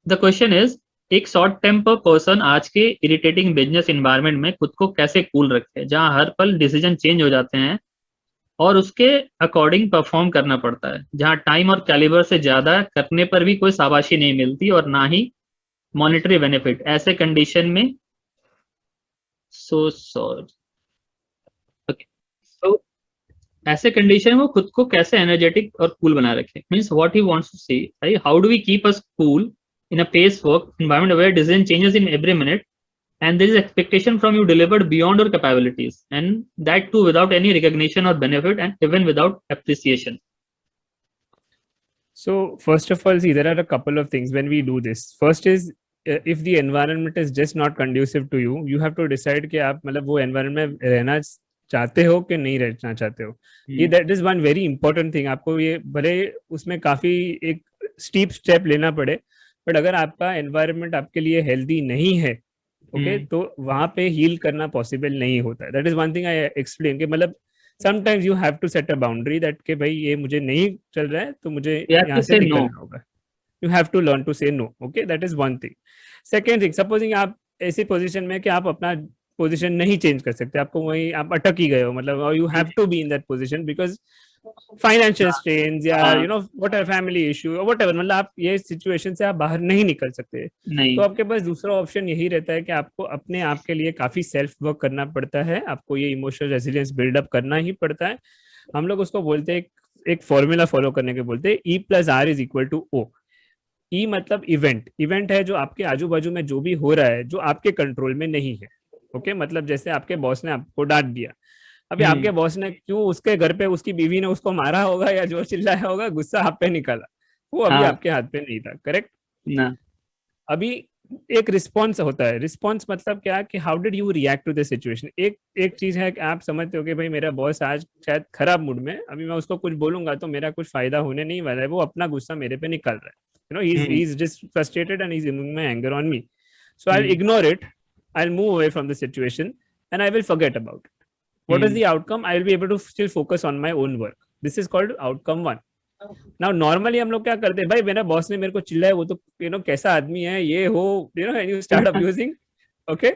The question is, एक short temper person आज के इरिटेटिंग बिजनेस एनवायरनमेंट में खुद को कैसे कूल रखे, जहां हर पल डिसीजन चेंज हो जाते हैं और उसके अकॉर्डिंग परफॉर्म करना पड़ता है, जहां टाइम और कैलिबर से ज्यादा करने पर भी कोई शाबाशी नहीं मिलती और ना ही मॉनेटरी बेनिफिट। ऐसे कंडीशन में सो सॉरी ओके सो ऐसे कंडीशन में वो खुद को कैसे एनर्जेटिक और कूल बनाए रखे, means what he wants to say, how do we keep us cool in a pace work environment where decision changes in every minute and there is expectation from you delivered beyond your capabilities, and that too without any recognition or benefit and even without appreciation. So first of all, see, there are a couple of things when we do this. First is, if the environment is just not conducive to you, you have to decide कि आप मतलब वो environment में रहना चाहते हो कि नहीं रहना चाहते हो। ये that is one very important thing। आपको ये भले उसमें काफी एक steep step लेना पड़े, बट अगर आपका एनवायरनमेंट आपके लिए हेल्दी नहीं है, ओके, तो वहां पे हील करना पॉसिबल नहीं होता है। That is one thing I explain कि मतलब sometimes you have to set a boundary that कि भाई ये मुझे नहीं चल रहा है तो मुझे यहाँ से निकलना होगा। You have to learn to say no, okay, that is one thing. Second thing, supposing आप ऐसी पोजिशन में कि आप अपना पोजिशन नहीं चेंज कर सकते, आपको वही आप अटक ही गए हो, मतलब you have to be in that position because financial strains या you know whatever family issue और व्हाटएवर, मतलब आप ये सिचुएशन से आप बाहर नहीं निकल सकते नहीं। तो आपके पास दूसरा ऑप्शन यही रहता है कि आपको अपने आप के लिए काफी सेल्फ वर्क करना पड़ता है, आपको ये इमोशनल रेजिलियंस बिल्डअप करना ही पड़ता है। हम लोग उसको बोलते हैं एक फॉर्मूला फॉलो करने के बोलते हैं E+R=O। ई मतलब इवेंट, इवेंट है जो आपके आजू बाजू में जो भी हो रहा है जो आपके कंट्रोल में नहीं है, ओके, मतलब जैसे आपके बॉस ने आपको डांट दिया, अभी आपके बॉस ने क्यों उसके घर पे उसकी बीवी ने उसको मारा होगा या जो चिल्लाया होगा, गुस्सा आप पे निकाला, वो अभी आपके हाथ पे नहीं था, करेक्ट ना। अभी एक रिस्पॉन्स होता है, रिस्पॉन्स मतलब क्या कि how did you react to the situation. एक चीज है कि आप समझते हो कि भाई मेरा बॉस आज शायद खराब मूड में, अभी मैं उसको कुछ बोलूंगा तो मेरा कुछ फायदा होने नहीं वाला है, वो अपना गुस्सा मेरे पे निकाल रहा है, you know, he's just frustrated and he's using my anger on me, so I'll ignore it, I'll move away from the situation and I will forget about it. What is the outcome? I will be able to still focus on my own work. This is called outcome one. Now normally हम लोग क्या करते हैं, भाई मेरा boss ने मेरे को चिल्लाया, वो तो you know कैसा आदमी है ये हो, you know, and you start abusing, okay?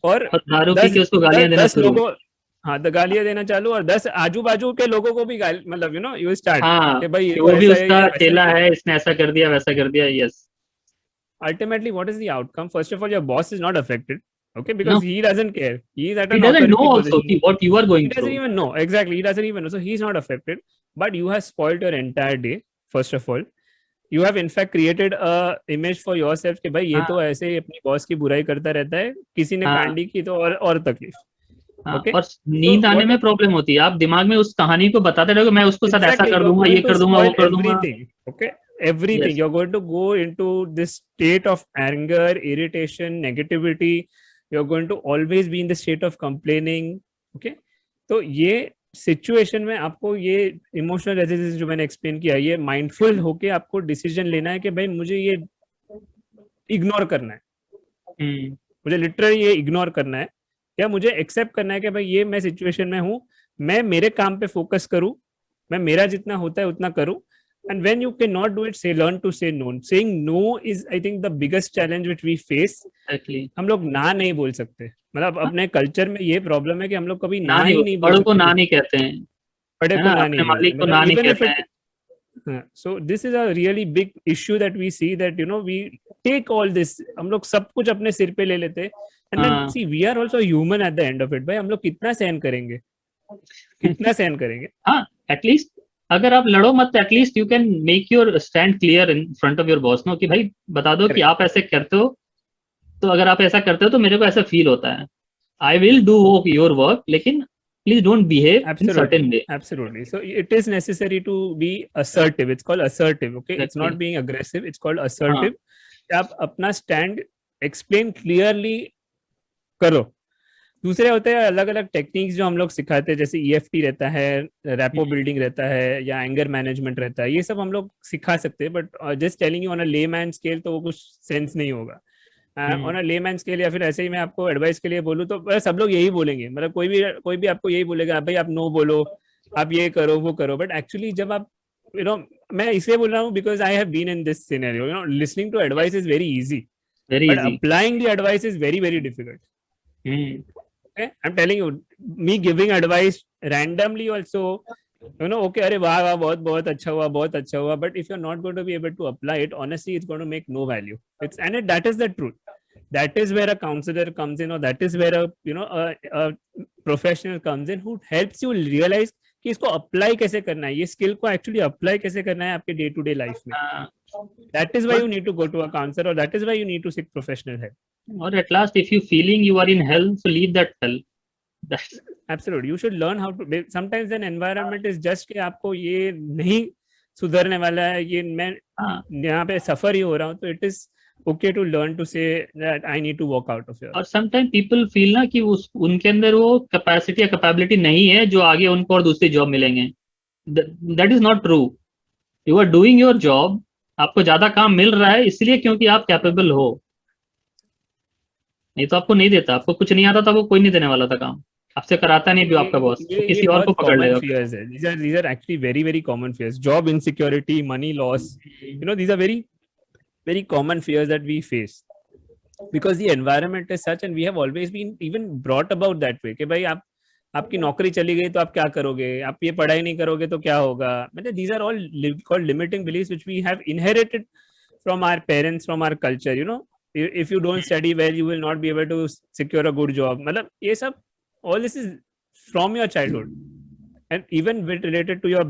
और दारू पी के उसको गालियां देना शुरू, लोगों, हाँ, तो गालियां देना चालू और 10 आजू बाजू के लोगों को भी गाली, मतलब यू नो यू स्टार्ट कि भाई ये वो भी उसका चेला है, इसने ऐसा कर दिया वैसा कर दिया, yes. Ultimately, what is the outcome? First of all, your boss is not affected, okay, because he doesn't care. He is at an doesn't know authority also position. what you are going He doesn't through. even know, exactly, he doesn't even know, so he's not affected. But you have spoiled your entire day. First of all, you have in fact created a image for yourself कि भाई ये तो ऐसे ही अपनी boss की बुराई करता रहता है, किसी ने कांडी की तो और तकलीफ, okay? और नींद आने में प्रॉब्लम होती है, आप दिमाग में उस कहानी को बताते रहोगे, मैं उसको साथ ऐसा कर दूंगा, ये कर दूंगा, वो कर दूंगा, okay, everything. Yes. You're going to go into this state of anger, irritation, negativity. You're going to always be in the state of complaining, okay? तो ये सिचुएशन में आपको ये इमोशनल रेजिस्टेंस जो मैंने एक्सप्लेन किया, ये माइंडफुल होके आपको डिसीजन लेना है कि भाई मुझे ये इग्नोर करना है, मुझे लिटरली ये इग्नोर करना है, या मुझे एक्सेप्ट करना है कि भाई ये मैं सिचुएशन में हूँ, मैं मेरे काम पे फोकस करूँ, मैं मेरा जितना होता है उतना करूँ। And when you cannot do it, say learn to say no. Saying no is, I think, the biggest challenge which we face. Exactly. हम लोग ना नहीं बोल सकते, मतलब अपने कल्चर में ये प्रॉब्लम है कि हम लोग कभी ना ही नहीं बोल बड़ों सकते, को ना नहीं कहते हैं, बड़े को ना नहीं मालिक को ना नहीं कहते हैं। So this is a really big issue that we see, that you know we take all this, हम लोग सब कुछ अपने सिर पे ले लेते हैं, and then see we are also human at the end of it. भाई हम लोग कितना सहन करेंगे, कितना सहन करेंगे? हाँ, एटलीस्ट अगर आप लड़ो मत, at least you can make your stand clear in front of your boss, no कि भाई बता दो कि आप ऐसे करते हो, तो अगर आप ऐसा करते हो तो मेरे को ऐसा फील होता है, I will do your work, लेकिन please don't behave in certain way. Absolutely. So it is necessary to be assertive. It's called assertive, okay? It's not being aggressive, it's called assertive. आप अपना stand explain clearly करो। दूसरे होते हैं अलग अलग techniques जो हम लोग सिखाते हैं, जैसे EFT रहता है, रैपो बिल्डिंग रहता है, या एंगर मैनेजमेंट रहता है, ये सब हम लोग सिखा सकते हैं, but just telling you on a layman scale तो वो कुछ सेंस नहीं होगा। ऑन अ लेमैन स्केल, या फिर ऐसे ही मैं आपको एडवाइस के लिए बोलूँ तो सब लोग यही बोलेंगे, मतलब कोई भी आपको यही बोलेगा भाई आप नो बोलो, आप ये करो वो करो, बट एक्चुअली जब आप you know, मैं इसलिए बोल रहा हूँ because I have been in this scenario. You know, listening to advice is very easy, Very but easy. applying the advice is very, very difficult. Okay, I'm telling you, me giving advice randomly also, you know, okay, अरे वाह वाह बहुत बहुत अच्छा हुआ, but if you're not going to be able to apply it, honestly, it's going to make no value. That is the truth. That is where a counselor comes in, or that is where a professional comes in who helps you realize कि इसको apply कैसे करना है, ये skill को actually apply कैसे करना है आपके डे टू डे लाइफ में. That is why you need to go to a counselor, or that is why you need to seek professional help. Or at last, if you feeling you are in hell, so leave that hell. That's Absolutely, you should learn how to. Sometimes an environment is just कि आपको ये नहीं सुधरने वाला है, ये मैं यहाँ पे सफर ही हो रहा हूँ, तो it is okay to learn to say that I need to walk out of here. और समटाइम पीपल फील ना कि उनके अंदर वो कैपेसिटी या कैपेबिलिटी नहीं है जो आगे उनको और दूसरी जॉब मिलेंगे. That is not true. You are doing your job. आपको ज्यादा काम मिल रहा है इसलिए क्योंकि आप कैपेबल हो. नहीं तो आपको नहीं देता. आपको कुछ नहीं आता था, वो कोई नहीं देने वाला था काम. आपसे कराता नहीं भी आपका बॉस, तो किसी और को पकड़ लेगा. These are actually very, very common fears. Job insecurity, money loss. You know, these are very, very common fears that we face because the environment is such, and we have always been even brought about that way कि भाई आपकी नौकरी चली गई तो आप क्या करोगे, आप ये पढ़ाई नहीं करोगे तो क्या होगा. मतलब these are all called limiting beliefs which we have inherited from our parents, from our culture. You know, if you don't study well, you will not be able to secure a good job. मतलब ये सब, all this is from your childhood, and even related to your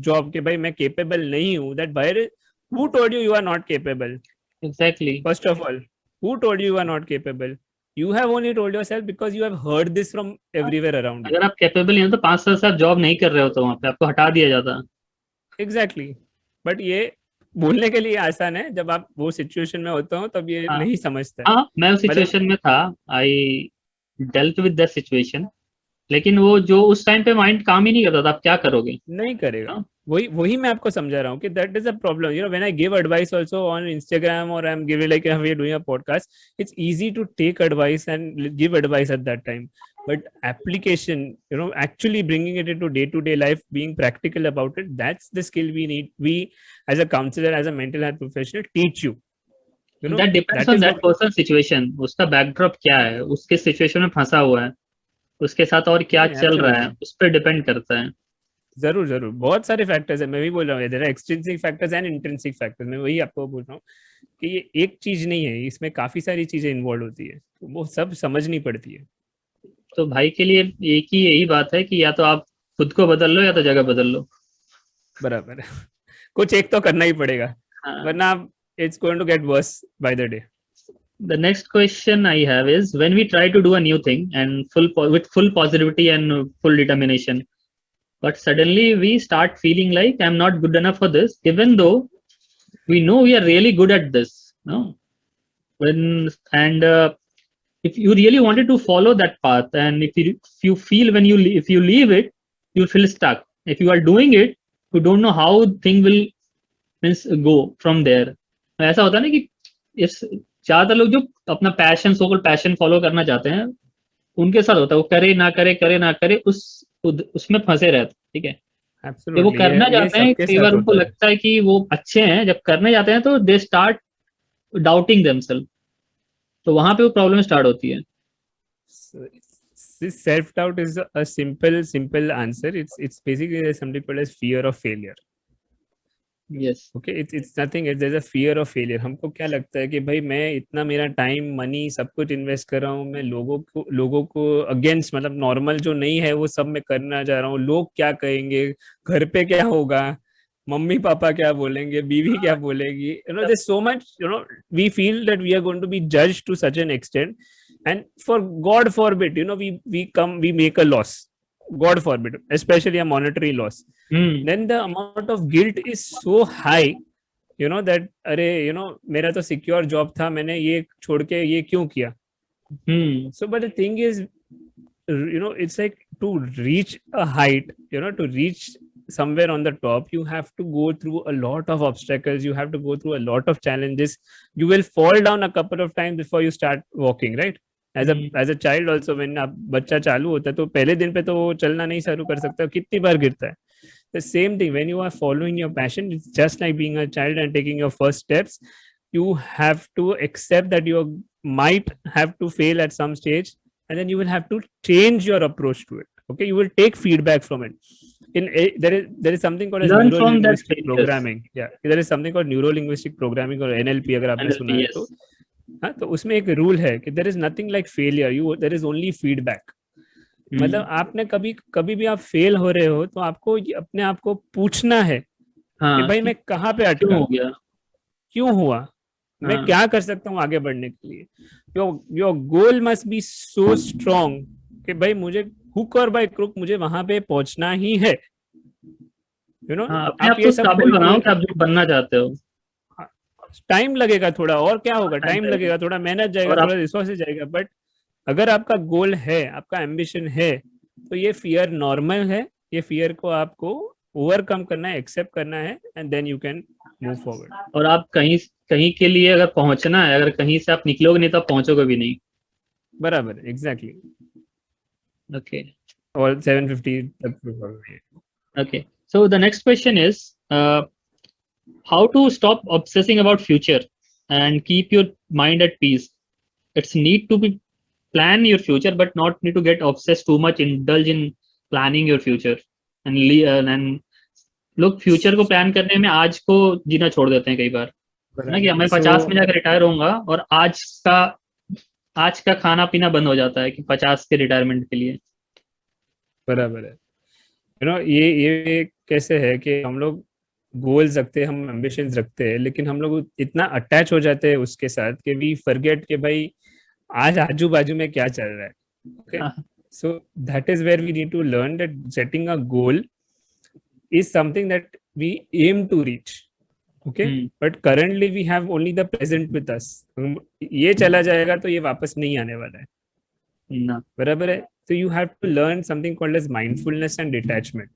job कि भाई मैं capable नहीं हूँ. That who told you you are not capable? Exactly. First of all, who told you you are not capable? You have only told yourself because you have heard this from everywhere around you. अगर आप capable हैं तो 5 साल से आप job नहीं कर रहे हो तो वहाँ पे आपको हटा दिया जाता. Exactly. But ये बोलने के लिए आसान है, जब आप वो सिचुएशन में होते हो तब ये नहीं समझते. हाँ, मैं उस सिचुएशन में था. I dealt with that situation. लेकिन वो जो उस टाइम पे माइंड काम ही नहीं करता था. आप क्या करोगे? नहीं करेगा. वही मैं आपको समझा रहा हूँ कि that is a problem. You know, when I give advice also on Instagram, or I'm giving like we're doing a podcast, it's easy to take advice and give advice at that time. But application, you know, actually bringing it into day-to-day life, being practical about it, that's the skill we need. We, as a counselor, as a mental health professional, teach you. You know, that depends on that person's situation. उसका backdrop क्या है, उसके situation में फंसा हुआ है, उसके साथ और क्या चल रहा है, उस पर डिपेंड करता है. जरूर जरूर, बहुत सारे फैक्टर्स है. मैं भी बोल रहा हूँ, there are extrinsic factors and intrinsic factors. मैं वही आपको बोल रहा हूँ कि ये एक चीज नहीं है, इसमें काफी सारी चीजें इन्वॉल्व होती है, तो वो सब समझनी पड़ती है. तो भाई के लिए एक ही यही बात है कि या तो आप खुद को बदल लो या तो जगह बदल लो. बराबर है. कुछ एक तो करना ही पड़ेगा, वरना it's going to get worse by the day. The next question I have is, when we try to do a new thing and with full positivity and full determination, but suddenly we start feeling like I'm not good enough for this, even though we know we are really good at this. No, if you really wanted to follow that path, and if you feel if you leave it, you feel stuck. If you are doing it, you don't know how thing will go from there. ऐसा होता है ना कि ज्यादा लोग जो अपना passion follow करना चाहते हैं, उनके साथ होता है वो करे ना करे उसमें फंसे रहते. ठीक है, Absolutely. वो करना चाहते हैं, कई बार उनको लगता है कि वो अच्छे हैं, जब करने जाते हैं तो दे स्टार्ट डाउटिंग देमसेल्फ. तो वहां पे वो प्रॉब्लम स्टार्ट होती है. Self doubt is a simple answer. It's basically something called as fear of failure. Yes. Okay, it's nothing. There's a fear of failure. हमको क्या लगता है कि भाई मैं इतना मेरा टाइम मनी सब कुछ इन्वेस्ट कर रहा हूँ, मैं लोगों को अगेंस्ट, मतलब नॉर्मल जो नहीं है वो सब मैं करना चाह रहा हूँ. लोग क्या कहेंगे, घर पे क्या होगा, मम्मी पापा क्या बोलेंगे, बीवी क्या बोलेगी. You know, there's so much, you know, we feel that we are going to be judged to such an extent, and for God forbid, you know, we make a loss. God forbid, especially a monetary loss. Then the amount of guilt is so high, you know, that अरे you know मेरा तो secure job था, मैंने ये छोड़ के ये क्यों किया. So but the thing is, you know, it's like to reach a height, you know, to reach somewhere on the top, you have to go through a lot of obstacles, you have to go through a lot of challenges. You will fall down a couple of times before you start walking, right? As a child also, when आप बच्चा चालू होता है तो पहले दिन पे तो वो चलना नहीं शुरू कर सकता, कितनी बार गिरता है. The same thing, when you are following your passion, it's just like being a child and taking your first steps. You have to accept that you might have to fail at some stage, and then you will have to change your approach to it. Okay, you will take feedback from it. There is something called as Learn neuro from that linguistic failures. programming. Yeah, there is something called neuro linguistic programming or NLP, अगर आपने सुना NLP, है yes. तो हाँ, तो उसमें एक rule है कि there is nothing like failure, there is only feedback. मतलब आपने कभी भी आप फेल हो रहे हो तो आपको अपने आप को पूछना है कि हाँ, भाई मैं कहाँ पे क्यों अटका, हो गया, क्यों हुआ, मैं हाँ, क्या कर सकता हूँ आगे बढ़ने के लिए. Your goal must be so strong कि भाई मुझे हुक और बाय क्रुक मुझे वहां पे पहुंचना ही है. हाँ, अपने आप आप ये को सब काबिल बनाओ कि आप जो बनना चाहते हो. टाइम लगेगा थोड़ा, और क्या होगा, टाइम टाइम लगेगा. लगेगा, थोड़ा मेहनत जाएगा, और आप थोड़ा रिसोर्सेज जाएगा, बट अगर आपका गोल है, आपका एम्बिशन है, तो ये फियर नॉर्मल है. ये फियर को आपको ओवरकम करना है, एक्सेप्ट करना है, and then you can move forward. और आप कहीं कहीं के लिए अगर पहुंचना है, अगर कहीं से आप निकलोगे नहीं तो आप पहुंचोगे भी नहीं. बराबर, एग्जैक्टली. ओके. और 750 तक. Okay. So the next question is how to stop obsessing about future and keep your mind at peace. It's need to be plan your future, but not need to get obsessed too much, indulge in planning your future and लोग future को plan करने में आज को जीना छोड़ देते हैं कई बार, है ना, कि मैं 50 में जाकर रिटायर होऊंगा और आज का खाना पीना बंद हो जाता है कि 50 के रिटायरमेंट के लिए. बराबर है. ये कैसे है कि हम लोग गोल्स रखते हैं, हम एम्बिशंस रखते हैं, लेकिन हम लोग इतना अटैच हो जाते हैं उसके साथ कि वी फॉरगेट कि भाई आज आजू बाजू में क्या चल रहा है. Okay, so that is where we need to learn that setting a goal is something that we aim to reach. Okay, but currently we have only the present with us. ये चला जाएगा तो ये वापस नहीं आने वाला है ना, बराबर है. So you have to learn something called as mindfulness and detachment.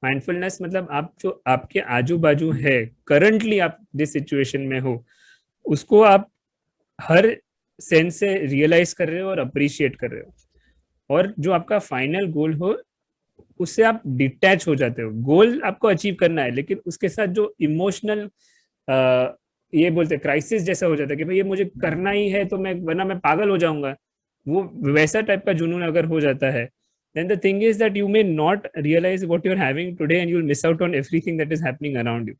Mindfulness मतलब आप जो आपके आजू बाजू है, currently आप जिस सिचुएशन में हो, उसको आप हर सेंस से रियलाइज कर रहे हो और अप्रिशिएट कर रहे हो, और जो आपका फाइनल गोल हो उससे आप डिटैच हो जाते हो. गोल आपको अचीव करना है, लेकिन उसके साथ जो इमोशनल ये बोलते हैं क्राइसिस जैसा हो जाता है कि भाई ये मुझे करना ही है तो मैं, वरना मैं पागल हो जाऊंगा, वो वैसा टाइप का जुनून अगर हो जाता है, then the thing is that you may not realize what you're having today and you'll miss out on everything that is happening around you.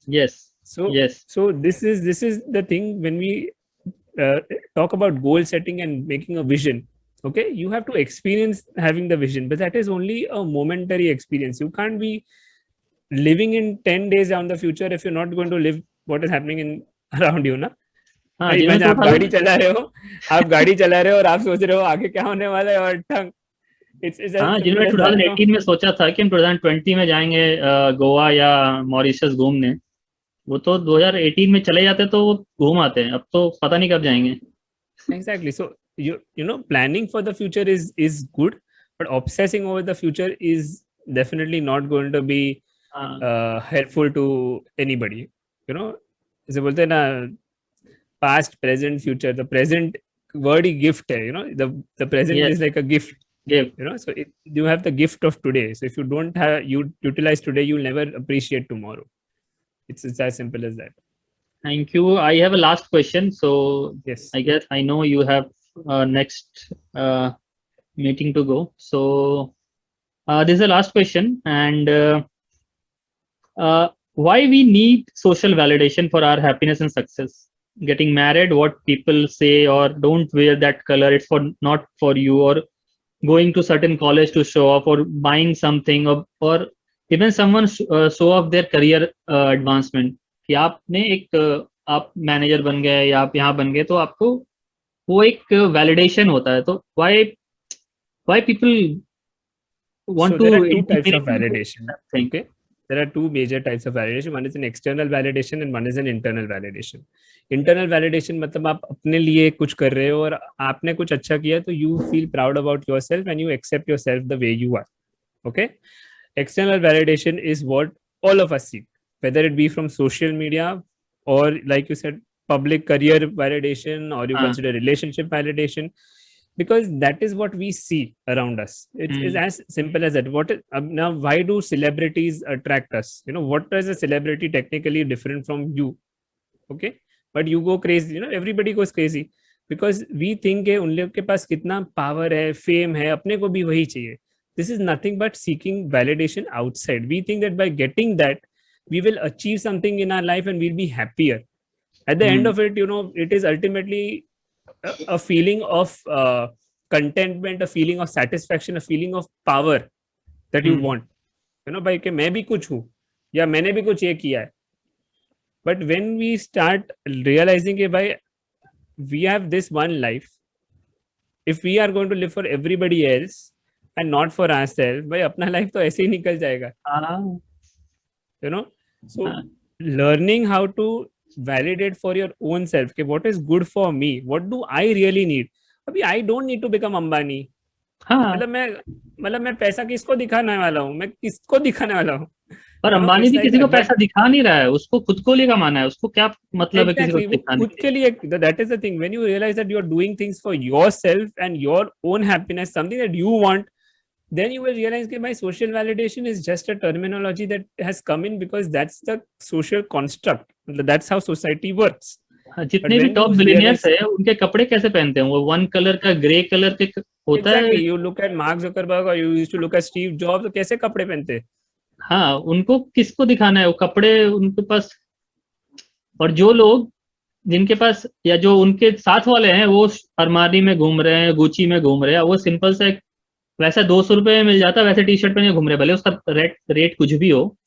Yes. So this is the thing when we talk about goal setting and making a vision. Okay, you have to experience having the vision, but that is only a momentary experience. You can't be living in 10 days down the future if you're not going to live what is happening in around you, na. हाँ, आप गाड़ी चला रहे हो और आप सोच रहे हो आगे क्या होने वाला है, और ठंग. हाँ, जिन्होंने 2018 में सोचा था कि हम 2020 में जाएंगे गोवा या मॉरिशस घूमने, वो तो 2018 में चले जाते तो वो घूम आते हैं, अब तो पता नहीं कब जाएंगे. Exactly. So you know, planning for the future is good, but obsessing over the future is definitely not going to be helpful to anybody. You know, जैसे बोलते हैं ना, past, present, future. The present word he gift है. You know, the present is like a gift. You know, so you have the gift of today. So if you don't utilize today, you'll never appreciate tomorrow. It's as simple as that. Thank you. I have a last question. So yes, I guess I know you have next meeting to go. So this is the last question, and why we need social validation for our happiness and success? Getting married, what people say, or don't wear that color, it's not for you, or going to certain college to show off, or buying something, or even someone show off their career advancement. कि आपने आप manager बन गए या आप यहाँ बन गए तो आपको वो एक वैलिडेशन होता है. तो why people want so to there are two types of validation. Okay, there are two major types of validation. One is an external validation and one is an internal validation. Internal validation मतलब आप अपने लिए कुछ कर रहे हो और आपने कुछ अच्छा किया तो you feel proud about yourself and you accept yourself the way you are. Okay, external validation is what all of us seek, whether it be from social media or like you said public career validation, or you consider relationship validation. because that is what we see around us. It's as simple as that. Now, why do celebrities attract us? What is a celebrity technically different from you? Okay, but you go crazy. Everybody goes crazy because we think है उन लोग के पास कितना power है, fame है, अपने को भी वही चाहिए. This is nothing but seeking validation outside. We think that by getting that, we will achieve something in our life and we'll be happier. At the end of it, it is ultimately a feeling of contentment, a feeling of satisfaction, a feeling of power that you want. भाई कि मैं भी कुछ हूँ या मैंने भी कुछ ये किया है. But when we start realizing that bhai, we have this one life, if we are going to live for everybody else and not for ourselves, bhai अपना life तो ऐसे ही निकल जाएगा. So learning how to validate for your own self कि what is good for me, what do I really need. अभी I don't need to become Ambani. मतलब मैं पैसा किसको दिखाने वाला हूँ, मैं किसको दिखाने वाला हूँ. पर अंबानी भी किसी को पैसा दिखा नहीं रहा है, उसको खुद को लिए कमाना है. उसको क्या मतलब है किसी को दिखाने खुद के लिए. That is the thing. When you realize that you are doing things for yourself and your own happiness, something that you want, then you will realize that my social validation is just a terminology that has come in because that's the social construct. That's how society works. जितने भी top billionaires है उनके कपड़े कैसे पहनते हैं, वो one colour का ग्रे कलर के होता है. You look at Mark Zuckerberg or you used to look at Steve Jobs, तो कैसे कपड़े पहनते हैं. हाँ, उनको किसको दिखाना है वो कपड़े उनके पास. और जो लोग जिनके पास या जो उनके साथ वाले हैं वो अरमानी में घूम रहे हैं, गुची में घूम रहे हैं, वो सिंपल से वैसा 200 रुपए में मिल जाता है, वैसे टी शर्ट पहने घूम रहे, भले उसका रेट कुछ भी हो,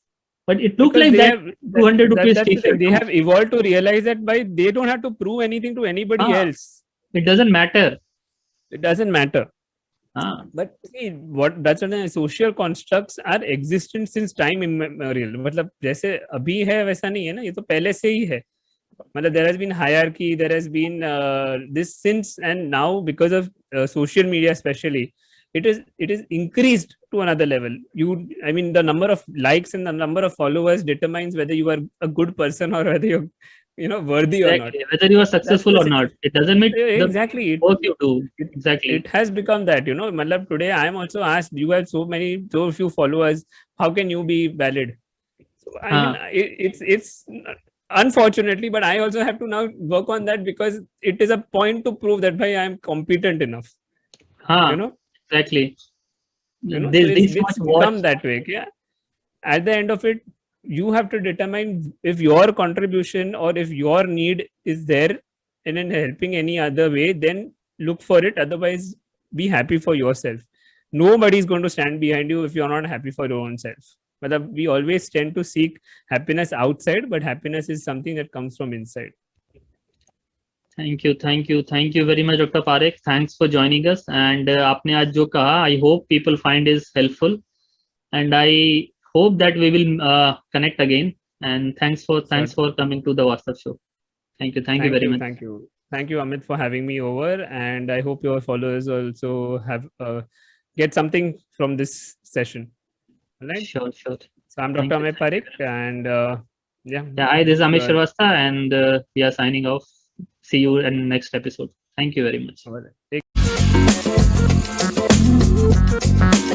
but it look like that 200 rupees t-shirt. They have evolved to realize that by they don't have to prove anything to anybody else. It doesn't matter. But see, that's what social constructs are existent since time immemorial. मतलब जैसे अभी है वैसा नहीं है ना, ये तो पहले से ही है. मतलब there has been hierarchy, there has been this since, and now because of social media especially, it is increased to another level. The number of likes and the number of followers determines whether you are a good person or whether you're worthy or not. Whether you are successful or not, it doesn't make exactly what you do. Exactly, it has become that. Matlab today I am also asked, you have so few followers, how can you be valid? So it's unfortunately, but I also have to now work on that because it is a point to prove that I am competent enough. Exactly. It's become that way. Yeah. At the end of it, you have to determine if your contribution or if your need is there and in helping any other way, then look for it. Otherwise, be happy for yourself. Nobody is going to stand behind you if you're not happy for your own self. But we always tend to seek happiness outside, but happiness is something that comes from inside. Thank you very much, Dr. Parekh. Thanks for joining us. And आपने आज जो कहा, I hope people find is helpful, and I hope that we will connect again. And thanks for coming to the WhatsApp show. Thank you very much. Thank you, Amit, for having me over. And I hope your followers also have get something from this session. All right? Sure. So I'm Dr. Amit Parekh, and hi, this is Amit Shrivastava, and we are signing off. See you in the next episode. Thank you very much. All right.